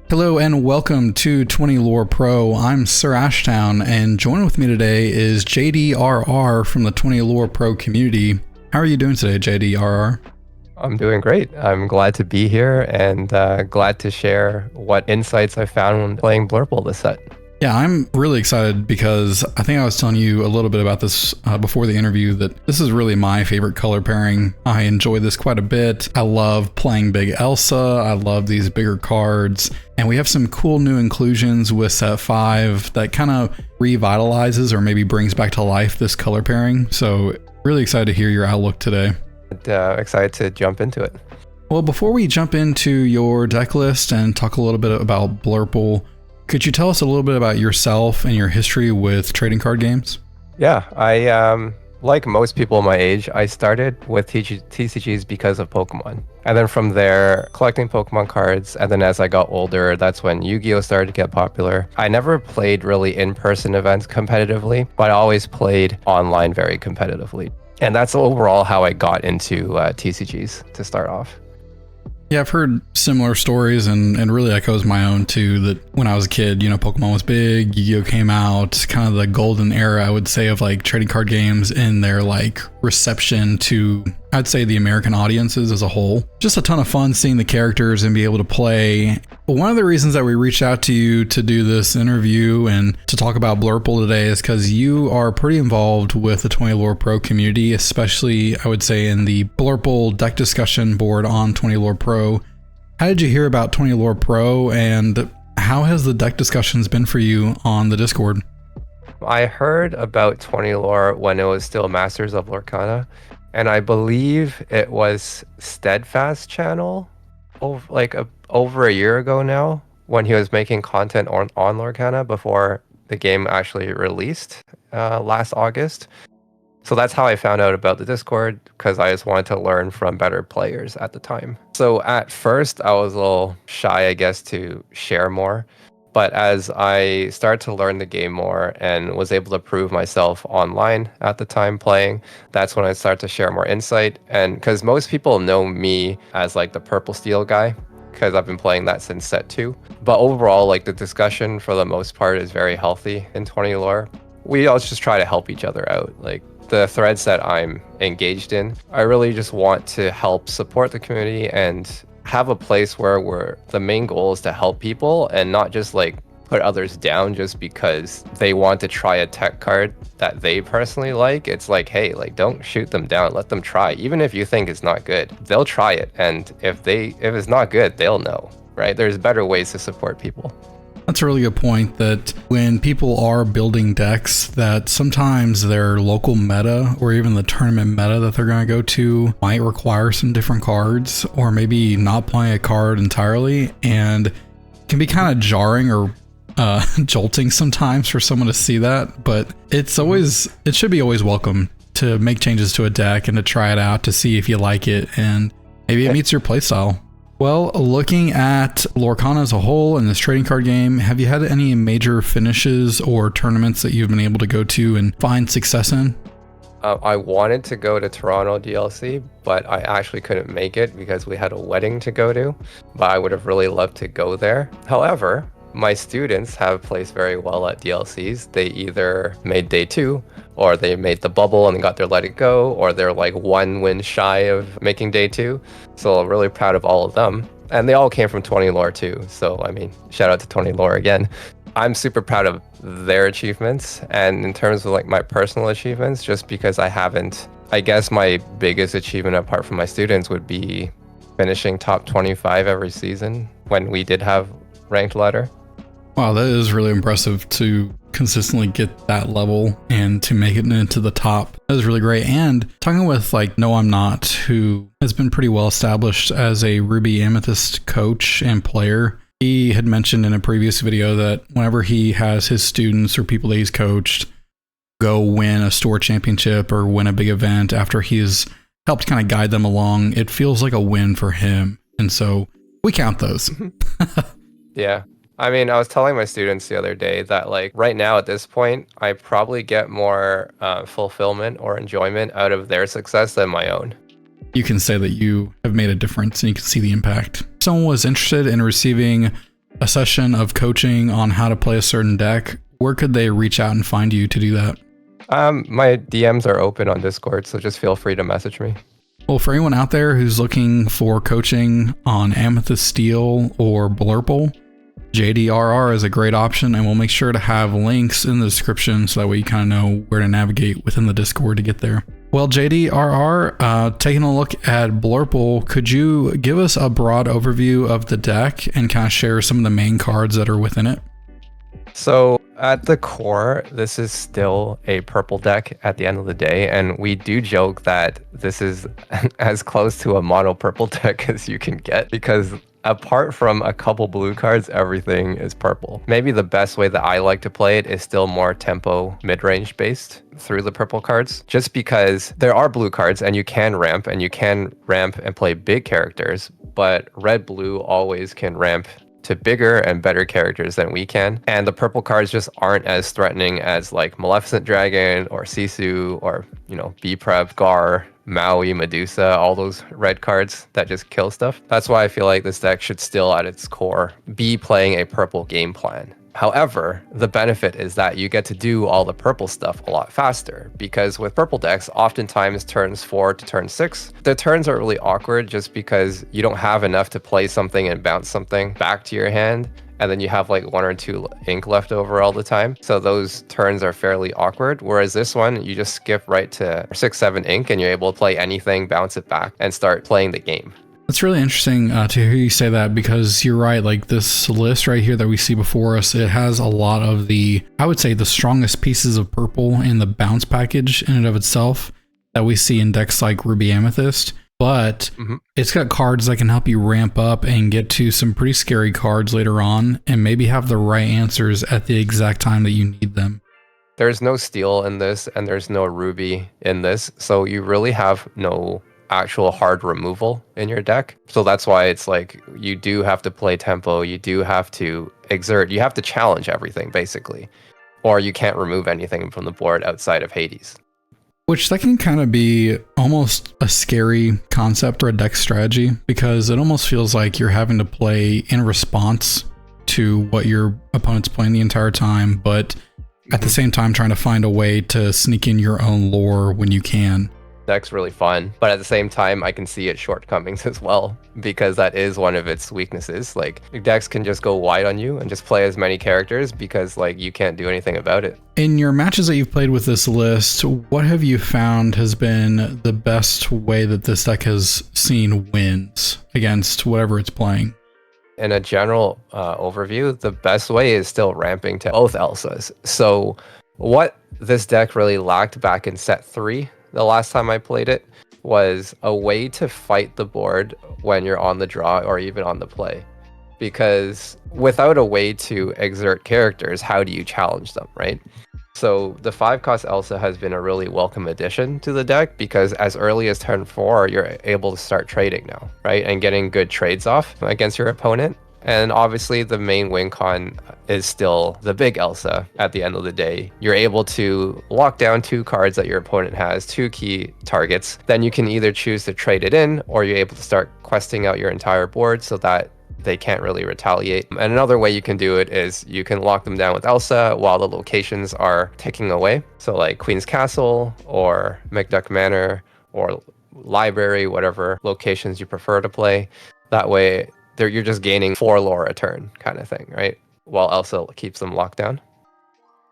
Hello and welcome to 20 Lore Pro. I'm SirAshtown, and joining with me today is JDRR from the 20 Lore Pro community. How are you doing today, JDRR? I'm doing great. I'm glad to be here and glad to share what insights I found when playing BLURPLE this set. Yeah, I'm really excited because I think I was telling you a little bit about this before the interview that this is really my favorite color pairing. I enjoy this quite a bit. I love playing big Elsa. I love these bigger cards. And we have some cool new inclusions with set 5 that kind of revitalizes or maybe brings back to life this color pairing. So really excited to hear your outlook today. Excited to jump into it. Well, before we jump into your deck list and talk a little bit about BLURPLE, could you tell us a little bit about yourself and your history with trading card games? Yeah, I like most people my age, I started with TCGs because of Pokemon. And then from there, collecting Pokemon cards. And then as I got older, that's when Yu-Gi-Oh! Started to get popular. I never played really in-person events competitively, but I always played online very competitively. And that's overall how I got into TCGs to start off. Yeah, I've heard similar stories and really echoes my own too, that when I was a kid, you know, Pokemon was big, Yu-Gi-Oh! Came out, kind of the golden era, I would say, of like trading card games in their like reception to, I'd say, the American audiences as a whole. Just a ton of fun seeing the characters and be able to play. But one of the reasons that we reached out to you to do this interview and to talk about BLURPLE today is because you are pretty involved with the 20 Lore Pro community, especially I would say in the BLURPLE deck discussion board on 20 Lore Pro. How did you hear about 20 Lore Pro, and how has the deck discussions been for you on the Discord? I heard about 20 Lore when it was still Masters of Lorcana, and I believe it was Steadfast channel over a year ago now, when he was making content on Lorcana before the game actually released last August. So that's how I found out about the Discord, because I just wanted to learn from better players at the time. So at first I was a little shy, I guess, to share more. But as I started to learn the game more and was able to prove myself online at the time playing, that's when I started to share more insight. And because most people know me as like the purple steel guy, because I've been playing that since set 2. But overall, like, the discussion for the most part is very healthy in 20 Lore. We all just try to help each other out. Like, the threads that I'm engaged in, I really just want to help support the community and have a place where the main goal is to help people and not just like put others down just because they want to try a tech card that they personally like. It's like, hey, like, don't shoot them down, let them try. Even if you think it's not good, they'll try it, and if it's not good, they'll know, right? There's better ways to support people. That's a really good point, that when people are building decks, that sometimes their local meta or even the tournament meta that they're going to go to might require some different cards, or maybe not playing a card entirely, and can be kind of jarring or jolting sometimes for someone to see that. But it should be always welcome to make changes to a deck and to try it out to see if you like it and maybe it meets your playstyle. Well, looking at Lorcana as a whole in this trading card game, have you had any major finishes or tournaments that you've been able to go to and find success in? I wanted to go to Toronto DLC, but I actually couldn't make it because we had a wedding to go to, but I would have really loved to go there. However, my students have placed very well at DLCs. They either made day 2, or they made the bubble and got their let it go, or they're like 1 win shy of making day 2. So I'm really proud of all of them. And they all came from 20 Lore too. So, I mean, shout out to 20 Lore again. I'm super proud of their achievements. And in terms of like my personal achievements, just because I guess my biggest achievement apart from my students would be finishing top 25 every season when we did have ranked ladder. Wow, that is really impressive to consistently get that level and to make it into the top. That is really great. And talking with like No I'm Not, who has been pretty well established as a Ruby Amethyst coach and player, he had mentioned in a previous video that whenever he has his students or people that he's coached go win a store championship or win a big event after he's helped kind of guide them along, it feels like a win for him. And so we count those. Yeah. I mean, I was telling my students the other day that, like, right now at this point, I probably get more fulfillment or enjoyment out of their success than my own. You can say that you have made a difference and you can see the impact. If someone was interested in receiving a session of coaching on how to play a certain deck, where could they reach out and find you to do that? My DMs are open on Discord, so just feel free to message me. Well, for anyone out there who's looking for coaching on Amethyst Steel or BLURPLE, JDRR is a great option, and we'll make sure to have links in the description so that way you kind of know where to navigate within the Discord to get there. Well, JDRR, taking a look at BLURPLE, could you give us a broad overview of the deck and kind of share some of the main cards that are within it? So at the core, this is still a purple deck at the end of the day, and we do joke that this is as close to a mono purple deck as you can get, because apart from a couple blue cards, everything is purple. Maybe the best way that I like to play it is still more tempo mid-range based through the purple cards, just because there are blue cards and you can ramp and play big characters, but red-blue always can ramp to bigger and better characters than we can. And the purple cards just aren't as threatening as like Maleficent Dragon or Sisu or, B-Prep, Gar, Maui, Medusa, all those red cards that just kill stuff. That's why I feel like this deck should still at its core be playing a purple game plan. However, the benefit is that you get to do all the purple stuff a lot faster, because with purple decks, oftentimes turns 4 to turn 6, the turns are really awkward just because you don't have enough to play something and bounce something back to your hand, and then you have like 1 or 2 ink left over all the time. So those turns are fairly awkward. Whereas this one, you just skip right to 6, 7 ink and you're able to play anything, bounce it back, and start playing the game. It's really interesting to hear you say that, because you're right. Like this list right here that we see before us, it has a lot of I would say the strongest pieces of purple in the bounce package in and of itself that we see in decks like Ruby Amethyst. But it's got cards that can help you ramp up and get to some pretty scary cards later on and maybe have the right answers at the exact time that you need them. There's no steel in this and there's no ruby in this. So you really have no actual hard removal in your deck. So that's why it's like you do have to play tempo. You do have to exert. You have to challenge everything basically, or you can't remove anything from the board outside of Hades. Which that can kind of be almost a scary concept or a deck strategy, because it almost feels like you're having to play in response to what your opponent's playing the entire time, but at the same time trying to find a way to sneak in your own lore when you can. Deck's really fun, but at the same time I can see its shortcomings as well, because that is one of its weaknesses. Like decks can just go wide on you and just play as many characters because like you can't do anything about it. In your matches that you've played with this list, what have you found has been the best way that this deck has seen wins against whatever it's playing? In a general overview, the best way is still ramping to both Elsas. So what this deck really lacked back in set 3, the last time I played it, was a way to fight the board when you're on the draw or even on the play. Because without a way to exert characters, how do you challenge them, right? So the 5-cost Elsa has been a really welcome addition to the deck, because as early as turn 4, you're able to start trading now, right? And getting good trades off against your opponent. And obviously the main win con is still the big Elsa at the end of the day. You're able to lock down 2 cards that your opponent has, 2 key targets. Then you can either choose to trade it in, or you're able to start questing out your entire board so that they can't really retaliate. And another way you can do it is you can lock them down with Elsa while the locations are ticking away. So like Queen's Castle or McDuck Manor or Library, whatever locations you prefer to play. That way you're just gaining 4 lore a turn kind of thing, right? While Elsa keeps them locked down.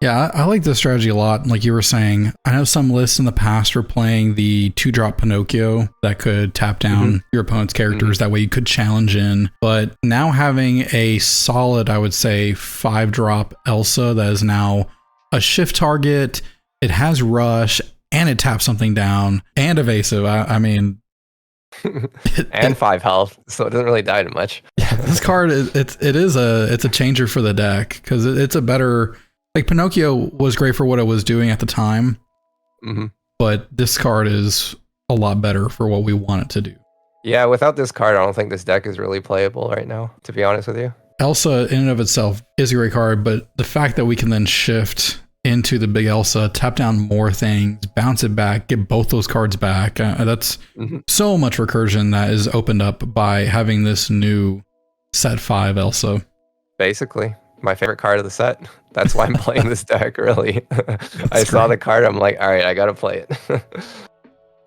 Yeah, I like this strategy a lot. Like you were saying, I know some lists in the past were playing the 2-drop Pinocchio that could tap down your opponent's characters. That way you could challenge in. But now having a solid, I would say, 5-drop Elsa that is now a shift target, it has rush, and it taps something down, and evasive. I mean... and 5 health, so it doesn't really die too much. This card it's a changer for the deck, because it's a better, like Pinocchio was great for what it was doing at the time, but this card is a lot better for what we want it to do. Yeah, without this card, I don't think this deck is really playable right now, to be honest with you. Elsa in and of itself is a great card, but the fact that we can then shift into the big Elsa, tap down more things, bounce it back, get both those cards back. That's so much recursion that is opened up by having this new set 5 Elsa. Basically, my favorite card of the set. That's why I'm playing this deck, really. I saw the card, I'm like, all right, I gotta play it.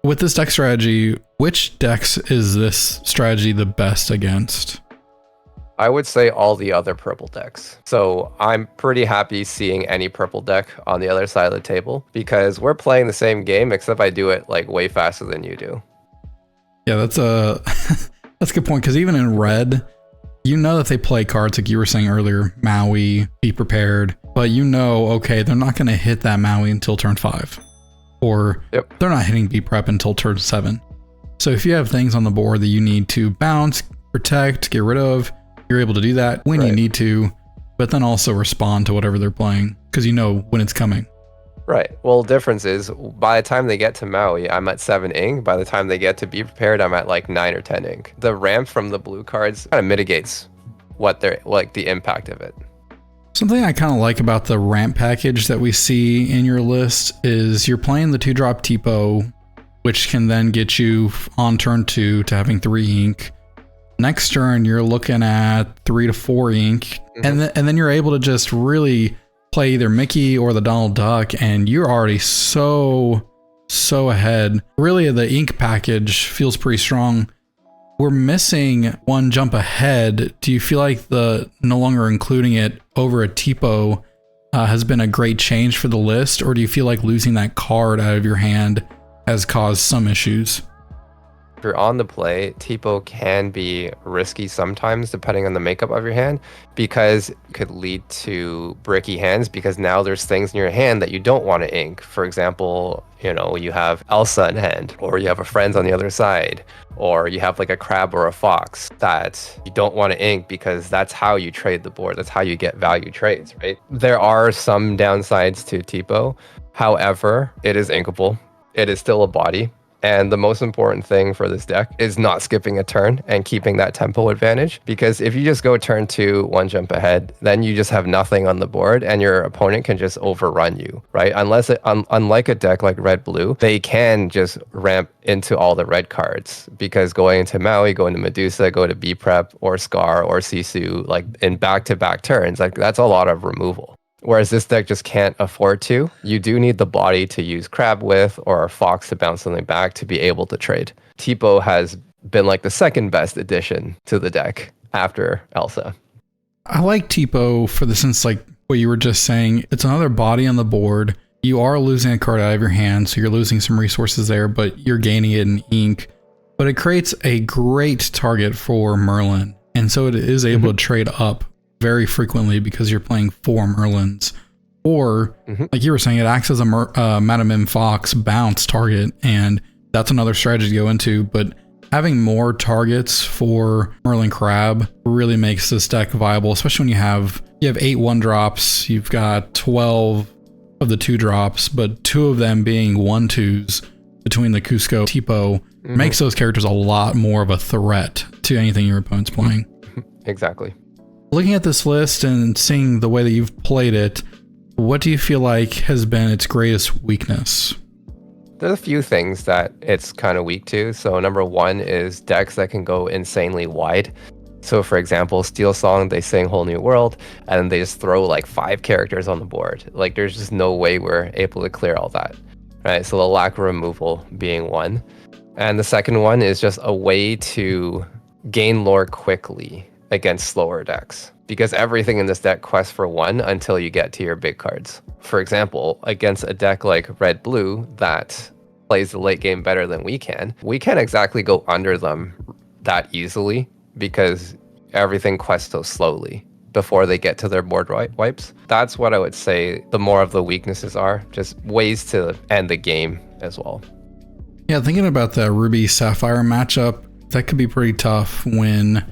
With this deck strategy, which decks is this strategy the best against? I would say all the other purple decks. So I'm pretty happy seeing any purple deck on the other side of the table because we're playing the same game, except I do it like way faster than you do. Yeah, that's a that's a good point, because even in red, you know that they play cards like you were saying earlier, Maui, Be Prepared, but you know, okay, they're not going to hit that Maui until turn 5, or they're not hitting Be Prep until turn 7. So if you have things on the board that you need to bounce, protect, get rid of, you're able to do that when you need to, but then also respond to whatever they're playing because you know when it's coming. Right. Well, the difference is by the time they get to Maui, I'm at 7 ink. By the time they get to Be Prepared, I'm at like 9 or 10 ink. The ramp from the blue cards kind of mitigates what they're like the impact of it. Something I kind of like about the ramp package that we see in your list is you're playing the 2-drop Tipo, which can then get you on turn 2 to having 3 ink. Next turn, you're looking at 3 to 4 ink, and then you're able to just really play either Mickey or the Donald Duck, and you're already so ahead. Really, the ink package feels pretty strong. We're missing one jump ahead. Do you feel like the no longer including it over a Tipo has been a great change for the list, or do you feel like losing that card out of your hand has caused some issues? If you're on the play, Tipo can be risky sometimes depending on the makeup of your hand because it could lead to bricky hands because now there's things in your hand that you don't want to ink. For example, you know, you have Elsa in hand, or you have a friend on the other side, or you have like a crab or a fox that you don't want to ink because that's how you trade the board. That's how you get value trades, right? There are some downsides to Tipo. However, it is inkable. It is still a body. And the most important thing for this deck is not skipping a turn and keeping that tempo advantage. Because if you just go turn 2, 1 jump ahead, then you just have nothing on the board and your opponent can just overrun you, right? Unlike a deck like red-blue, they can just ramp into all the red cards because going into Maui, going to Medusa, go to Be Prep or Scar or Sisu, like in back-to-back turns, like that's a lot of removal. Whereas this deck just can't afford to. You do need the body to use Crab with or a Fox to bounce something back to be able to trade. Tipo has been like the second best addition to the deck after Elsa. I like Tipo for the sense like what you were just saying. It's another body on the board. You are losing a card out of your hand, so you're losing some resources there, but you're gaining it in ink. But it creates a great target for Merlin, and so it is able to trade up very frequently because you're playing 4 Merlins, or like you were saying, it acts as a Madame M Fox bounce target, and that's another strategy to go into. But having more targets for Merlin Crab really makes this deck viable, especially when you have 8 1-drops, you've got 12 of the 2-drops, but 2 of them being 1/2s between the Cusco Tipo makes those characters a lot more of a threat to anything your opponent's playing. Exactly. Looking at this list and seeing the way that you've played it, what do you feel like has been its greatest weakness? There's a few things that it's kind of weak to. So number 1 is decks that can go insanely wide. So for example, Steel Song, they sing Whole New World, and then they just throw like 5 characters on the board. Like there's just no way we're able to clear all that, right? So the lack of removal being one. And the second one is just a way to gain lore quickly against slower decks, because everything in this deck quests for 1 until you get to your big cards. For example, against a deck like red-blue that plays the late game better than we can't exactly go under them that easily because everything quests so slowly before they get to their board wipes. That's what I would say the more of the weaknesses are, just ways to end the game as well. Yeah, thinking about the Ruby Sapphire matchup, that could be pretty tough when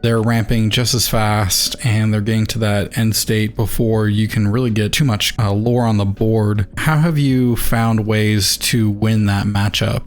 they're ramping just as fast and they're getting to that end state before you can really get too much lore on the board. How have you found ways to win that matchup?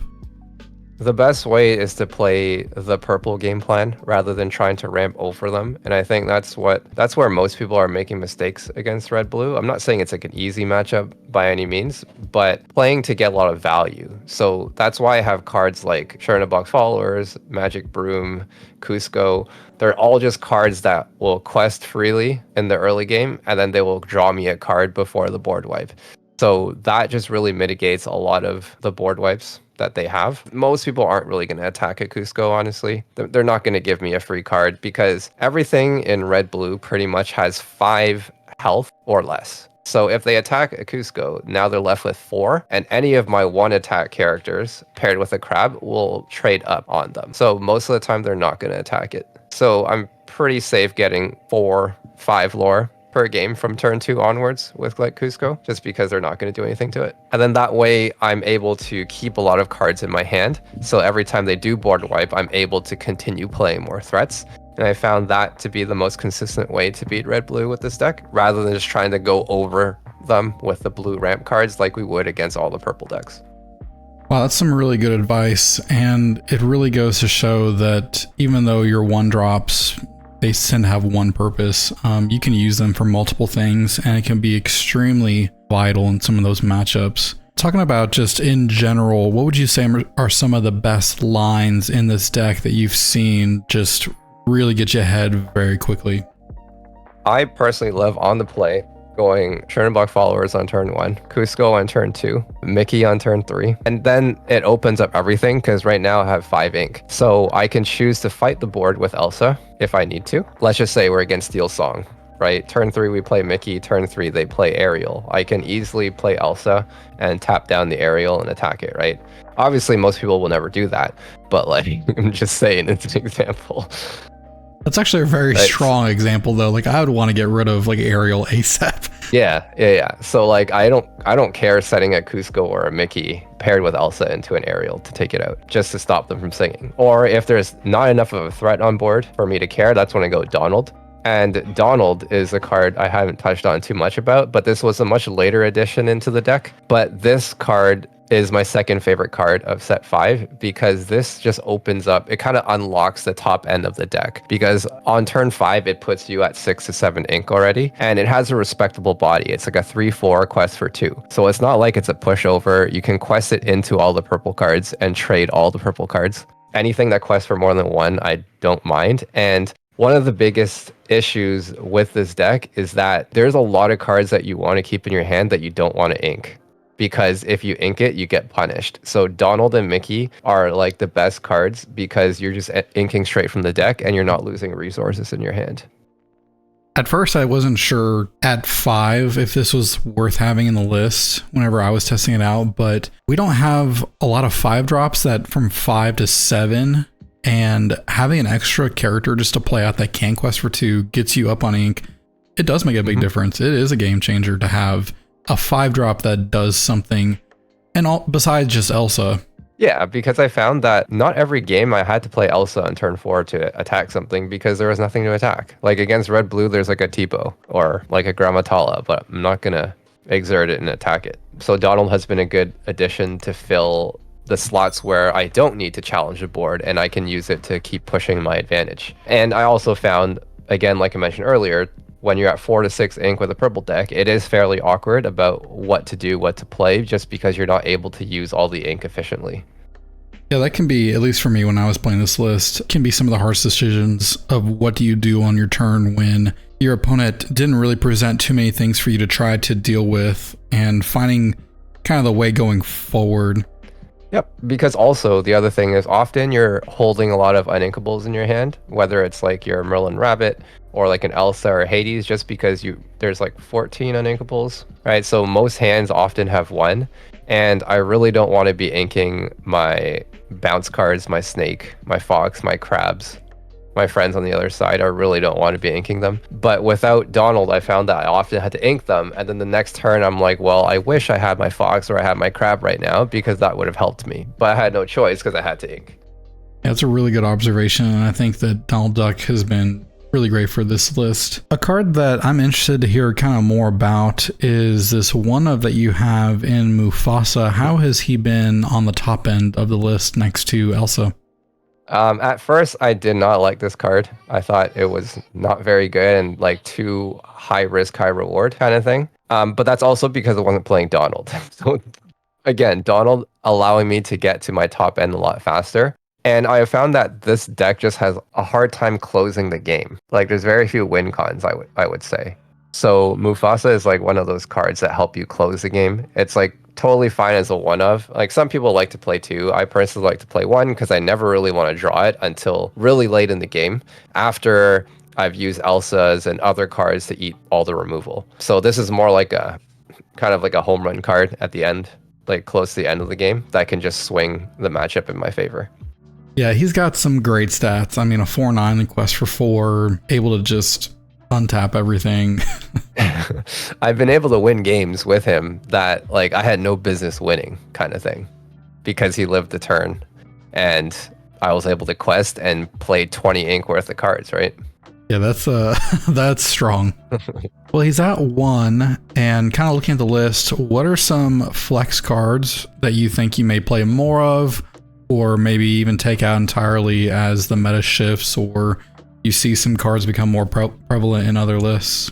The best way is to play the purple game plan rather than trying to ramp over them. And I think that's where most people are making mistakes against red blue. I'm not saying it's like an easy matchup by any means, but playing to get a lot of value. So that's why I have cards like Chernobog Followers, Magic Broom, Cusco. They're all just cards that will quest freely in the early game, and then they will draw me a card before the board wipe. So that just really mitigates a lot of the board wipes that they have. Most people aren't really going to attack a Cusco, honestly. They're not going to give me a free card because everything in red blue pretty much has 5 health or less. So if they attack a Cusco, now they're left with 4, and any of my 1 attack characters paired with a crab will trade up on them. So most of the time they're not going to attack it. So I'm pretty safe getting 4-5 lore per game from turn 2 onwards with like Cusco, just because they're not going to do anything to it. And then that way I'm able to keep a lot of cards in my hand. So every time they do board wipe, I'm able to continue playing more threats. And I found that to be the most consistent way to beat red-blue with this deck, rather than just trying to go over them with the blue ramp cards like we would against all the purple decks. Wow, that's some really good advice. And it really goes to show that even though your 1-drops, they tend to have one purpose, you can use them for multiple things, and it can be extremely vital in some of those matchups. Talking about just in general, what would you say are some of the best lines in this deck that you've seen just really get you ahead very quickly? I personally love on the play going Chernobog Followers on turn 1, Cusco on turn 2, Mickey on turn 3, and then it opens up everything because right now I have 5 ink. So I can choose to fight the board with Elsa if I need to. Let's just say we're against Steel Song, right? Turn 3 we play Mickey, turn 3 they play Ariel. I can easily play Elsa and tap down the Ariel and attack it, right? Obviously most people will never do that, but like I'm just saying it's an example. That's actually a very strong example though. Like I would want to get rid of like Ariel ASAP. Yeah. So like I don't care setting a Cusco or a Mickey paired with Elsa into an Ariel to take it out, just to stop them from singing. Or if there's not enough of a threat on board for me to care, that's when I go Donald. And Donald is a card I haven't touched on too much about, but this was a much later addition into the deck. But this card is my second favorite card of set 5 because this just opens up, it kind of unlocks the top end of the deck, because on turn 5 it puts you at 6 to 7 ink already, and it has a respectable body. It's like a 3/4 quest for 2, so it's not like it's a pushover. You can quest it into all the purple cards and trade all the purple cards. Anything that quests for more than 1 I don't mind. And one of the biggest issues with this deck is that there's a lot of cards that you want to keep in your hand that you don't want to ink, because if you ink it, you get punished. So Donald and Mickey are like the best cards because you're just inking straight from the deck and you're not losing resources in your hand. At first, I wasn't sure at 5 if this was worth having in the list whenever I was testing it out, but we don't have a lot of 5-drops that from 5 to 7, and having an extra character just to play out that can quest for 2 gets you up on ink. It does make a big difference. It is a game changer to have a 5-drop that does something, and all besides just Elsa. Yeah, because I found that not every game I had to play Elsa on turn 4 to attack something because there was nothing to attack. Like against red blue, there's like a Tipo or like a Grammatala, but I'm not gonna exert it and attack it. So Donald has been a good addition to fill the slots where I don't need to challenge the board, and I can use it to keep pushing my advantage. And I also found, again, like I mentioned earlier, when you're at 4 to 6 ink with a purple deck, it is fairly awkward about what to do, what to play, just because you're not able to use all the ink efficiently. Yeah, that can be, at least for me when I was playing this list, can be some of the hardest decisions of what do you do on your turn when your opponent didn't really present too many things for you to try to deal with, and finding kind of the way going forward. Yep, because also the other thing is often you're holding a lot of uninkables in your hand, whether it's like your Merlin Rabbit or like an Elsa or Hades, just because there's like 14 uninkables, right? So most hands often have 1, and I really don't want to be inking my bounce cards, my snake, my fox, my crabs. My friends on the other side, I really don't want to be inking them. But without Donald, I found that I often had to ink them, and then the next turn I'm like, well, I wish I had my fox or I had my crab right now, because that would have helped me. But I had no choice because I had to ink. Yeah, that's a really good observation, and I think that Donald Duck has been really great for this list. A card that I'm interested to hear kind of more about is this one of that you have in Mufasa. How has he been on the top end of the list next to Elsa? At first, I did not like this card. I thought it was not very good and like too high risk, high reward kind of thing. But that's also because I wasn't playing Donald. So again, Donald allowing me to get to my top end a lot faster. And I have found that this deck just has a hard time closing the game. Like there's very few win cons, I would say. So Mufasa is like one of those cards that help you close the game. It's like totally fine as a one of. Like some people like to play two. I personally like to play one because I never really want to draw it until really late in the game after I've used Elsa's and other cards to eat all the removal. So this is more like a kind of like a home run card at the end, like close to the end of the game that can just swing the matchup in my favor. Yeah, he's got some great stats. I mean, a 4/9 in Quest for 4, able to just untap everything. I've been able to win games with him that like I had no business winning kind of thing because he lived the turn and I was able to quest and play 20 ink worth of cards, right? Yeah, that's strong. Well, he's at 1 and kind of looking at the list, what are some flex cards that you think you may play more of or maybe even take out entirely as the meta shifts or you see some cards become more prevalent in other lists?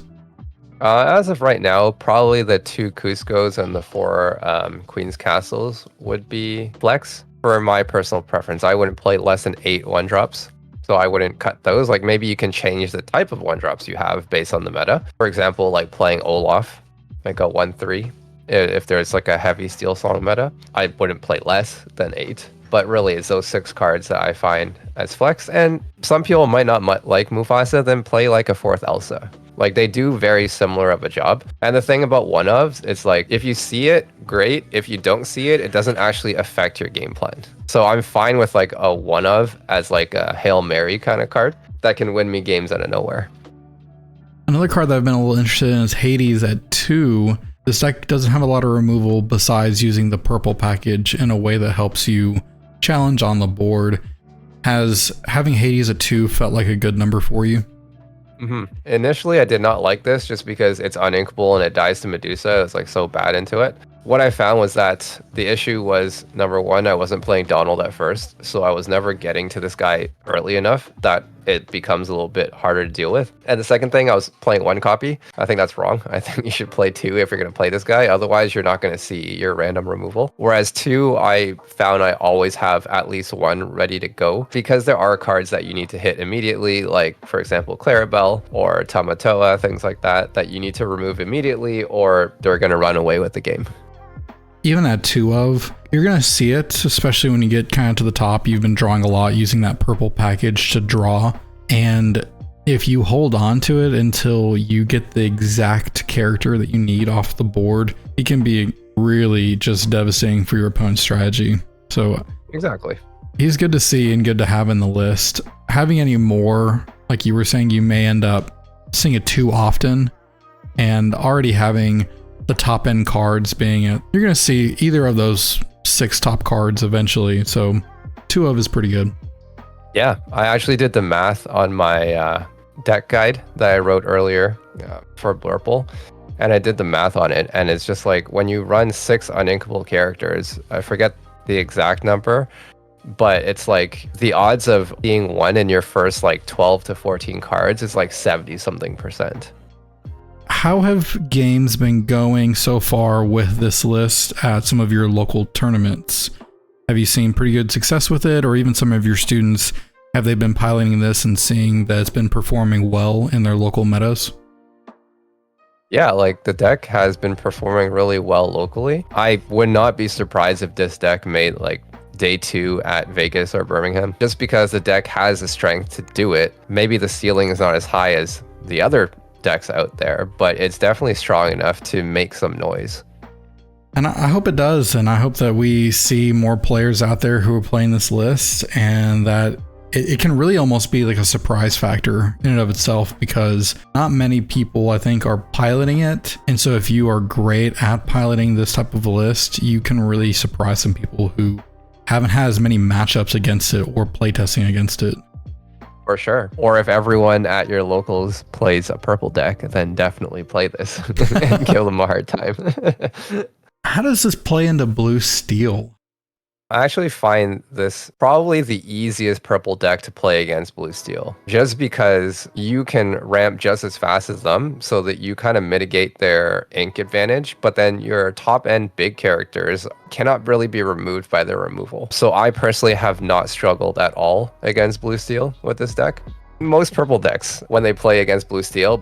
As of right now, probably the 2 Cuscos and the 4 Queen's Castles would be flex. For my personal preference, I wouldn't play less than 8 1-drops. So I wouldn't cut those. Like maybe you can change the type of 1-drops you have based on the meta. For example, like playing Olaf, like a 1/3. If there's like a heavy Steel Song meta, I wouldn't play less than 8. But really, it's those 6 cards that I find as flex. And some people might not like Mufasa, then play like a 4th Elsa. Like they do very similar of a job. And the thing about one-ofs, it's like if you see it, great. If you don't see it, it doesn't actually affect your game plan. So I'm fine with like a one-of as like a Hail Mary kind of card that can win me games out of nowhere. Another card that I've been a little interested in is Hades at 2. This deck doesn't have a lot of removal besides using the purple package in a way that helps you challenge on the board. Has having Hades at 2 felt like a good number for you? Initially, I did not like this just because it's uninkable and it dies to Medusa. It's like so bad into it. What I found was that the issue was, number one, I wasn't playing Donald at first, so I was never getting to this guy early enough that it becomes a little bit harder to deal with. And the second thing, I was playing 1 copy. I think that's wrong. I think you should play 2 if you're going to play this guy. Otherwise, you're not going to see your random removal. Whereas 2, I found I always have at least 1 ready to go because there are cards that you need to hit immediately, like, for example, Clarabelle or Tamatoa, things like that, that you need to remove immediately or they're going to run away with the game. Even at 2 of, you're going to see it, especially when you get kind of to the top. You've been drawing a lot using that purple package to draw. And if you hold on to it until you get the exact character that you need off the board, it can be really just devastating for your opponent's strategy. So exactly, he's good to see and good to have in the list. Having any more, like you were saying, you may end up seeing it too often, and already having the top end cards being it, you're going to see either of those 6 top cards eventually. So 2 of is pretty good. Yeah, I actually did the math on my deck guide that I wrote earlier for BLURPLE, and I did the math on it, and it's just like when you run 6 uninkable characters, I forget the exact number, but it's like the odds of being 1 in your first like 12 to 14 cards is like 70 something %. How have games been going so far with this list at some of your local tournaments? Have you seen pretty good success with it, or even some of your students, have they been piloting this and seeing that it's been performing well in their local metas? Yeah, like the deck has been performing really well locally. I would not be surprised if this deck made like day 2 at Vegas or Birmingham, just because the deck has the strength to do it. Maybe the ceiling is not as high as the other decks out there, but it's definitely strong enough to make some noise. And I hope it does, and I hope that we see more players out there who are playing this list, and that it can really almost be like a surprise factor in and of itself, because not many people, I think, are piloting it. And so if you are great at piloting this type of a list, you can really surprise some people who haven't had as many matchups against it or playtesting against it. For sure. Or if everyone at your locals plays a purple deck, then definitely play this and give them a hard time. How does this play into blue steel? I actually find this probably the easiest purple deck to play against blue steel, just because you can ramp just as fast as them so that you kind of mitigate their ink advantage, but then your top end big characters cannot really be removed by their removal. So I personally have not struggled at all against blue steel with this deck. Most purple decks, when they play against blue steel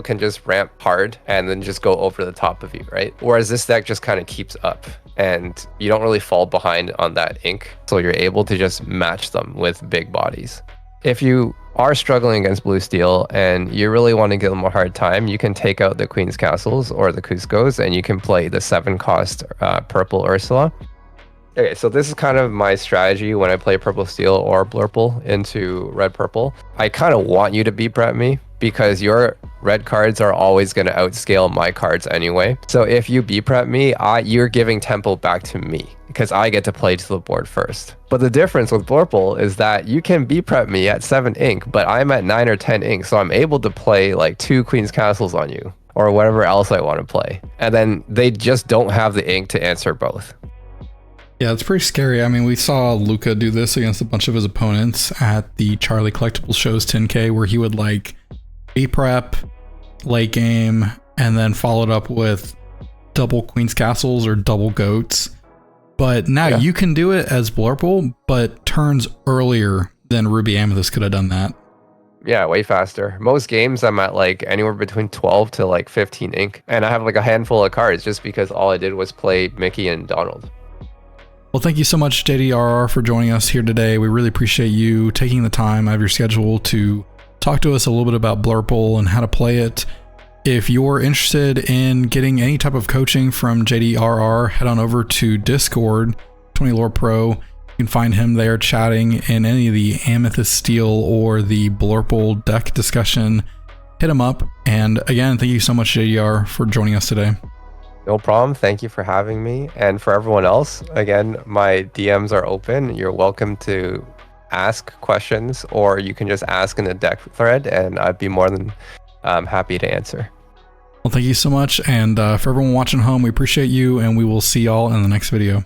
can just ramp hard and then just go over the top of you, right? Whereas this deck just kind of keeps up and you don't really fall behind on that ink. So you're able to just match them with big bodies. If you are struggling against blue steel and you really want to give them a hard time, you can take out the Queen's Castles or the Cuscos and you can play the 7-cost purple Ursula. Okay, so this is kind of my strategy when I play purple steel or blurple into red purple. I kind of want you to beat prep me because your red cards are always going to outscale my cards anyway. So if you beat prep me, you're giving tempo back to me because I get to play to the board first. But the difference with blurple is that you can beat prep me at 7 ink, but I'm at 9 or 10 ink, so I'm able to play like 2 Queen's Castles on you or whatever else I want to play. And then they just don't have the ink to answer both. Yeah, it's pretty scary. I mean, we saw Luca do this against a bunch of his opponents at the Charlie Collectibles Shows 10K, where he would like B-prep, late game, and then followed up with double Queen's Castles or double Goats. But now you can do it as Blurple, but turns earlier than Ruby Amethyst could have done that. Yeah, way faster. Most games I'm at like anywhere between 12 to like 15 ink, and I have like a handful of cards just because all I did was play Mickey and Donald. Well, thank you so much, JDRR, for joining us here today. We really appreciate you taking the time out of your schedule to talk to us a little bit about Blurple and how to play it. If you're interested in getting any type of coaching from JDRR, head on over to Discord, 20 Lore Pro. You can find him there chatting in any of the Amethyst Steel or the Blurple deck discussion. Hit him up. And again, thank you so much, JDR, for joining us today. No problem. Thank you for having me. And for everyone else, again, my DMs are open. You're welcome to ask questions, or you can just ask in the deck thread, and I'd be more than happy to answer. Well, thank you so much. And for everyone watching home, we appreciate you, and we will see y'all in the next video.